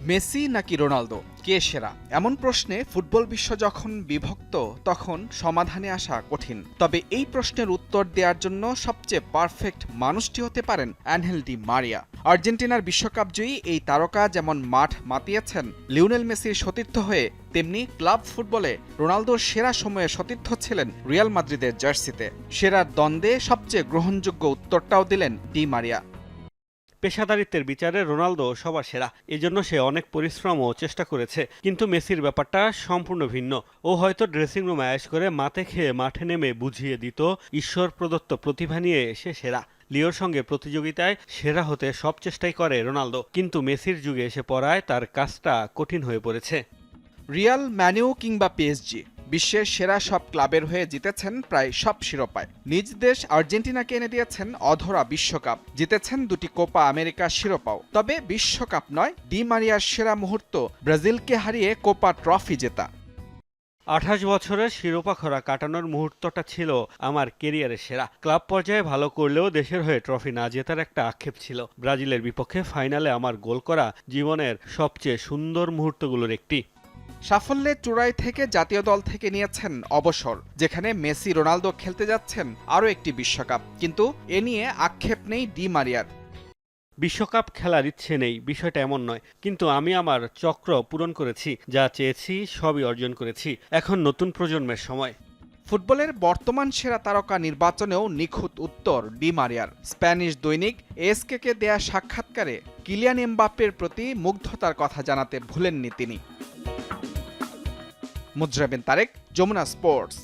Messi নাকি Ronaldo, কে সেরা? এমন প্রশ্নে ফুটবল বিশ্ব যখন বিভক্ত তখন সমাধানে আসা কঠিন। তবে এই প্রশ্নের উত্তর দেওয়ার জন্য সবচেয়ে পারফেক্ট মানুষটি হতে পারেন অ্যানহেল ডি মারিয়া। আর্জেন্টিনার বিশ্বকাপজয়ী এই তারকা যেমন মাঠ মাতিয়েছেন লিওনেল মেসির সতীর্থ হয়ে, তেমনি ক্লাব ফুটবলে রোনালদোর সেরা সময়ে সতীর্থ ছিলেন রিয়াল মাদ্রিদের জার্সিতে। সেরার দ্বন্দ্বে সবচেয়ে গ্রহণযোগ্য উত্তরটাও দিলেন ডি মারিয়া। পেশাদারিত্বের বিচারে রোনালদো সবার সেরা, এজন্য সে অনেক পরিশ্রম ও চেষ্টা করেছে। কিন্তু মেসির ব্যাপারটা সম্পূর্ণ ভিন্ন। ও হয়তো ড্রেসিং রুমে আয়েশ করে মাথে খেয়ে মাঠে নেমে বুঝিয়ে দিত ঈশ্বর প্রদত্ত প্রতিভা নিয়ে সে সেরা। লিওর সঙ্গে প্রতিযোগিতায় সেরা হতে সব চেষ্টাই করে রোনালদো, কিন্তু মেসির যুগে এসে পড়ায় তার কাজটা কঠিন হয়ে পড়েছে। রিয়াল, ম্যানইউ কিংবা পিএসজি, বিশ্বের সেরা সব ক্লাবের হয়ে জিতেছেন প্রায় সব শিরোপায়। নিজ দেশ আর্জেন্টিনাকে এনে দিয়েছেন অধরা বিশ্বকাপ, জিতেছেন দুটি কোপা আমেরিকার শিরোপাও। তবে বিশ্বকাপ নয়, ডি মারিয়ার সেরা মুহূর্ত ব্রাজিলকে হারিয়ে কোপা ট্রফি জেতা। 28 বছরের শিরোপা খরা কাটানোর মুহূর্তটা ছিল আমার কেরিয়ারের সেরা। ক্লাব পর্যায়ে ভালো করলেও দেশের হয়ে ট্রফি না জেতার একটা আক্ষেপ ছিল। ব্রাজিলের বিপক্ষে ফাইনালে আমার গোল করা জীবনের সবচেয়ে সুন্দর মুহূর্তগুলোর একটি। সাফল্যের চূড়ায় থেকে জাতীয় দল থেকে নিয়েছেন অবসর, যেখানে মেসি রোনালদো খেলতে যাচ্ছেন আরও একটি বিশ্বকাপ। কিন্তু এ নিয়ে আক্ষেপ নেই ডি মারিয়ার। বিশ্বকাপ খেলার ইচ্ছে নেই, বিষয়টা এমন নয়, কিন্তু আমি আমার চক্র পূরণ করেছি। যা চেয়েছি সবই অর্জন করেছি। এখন নতুন প্রজন্মের সময়। ফুটবলের বর্তমান সেরা তারকা নির্বাচনেও নিখুঁত উত্তর ডি মারিয়ার। স্প্যানিশ দৈনিক এসকে দেয়া সাক্ষাৎকারে কিলিয়ান এমবাপ্পের প্রতি মুগ্ধতার কথা জানাতে ভুলেননি তিনি। মুজরাবিন তারেক, যমুনা স্পোর্টস।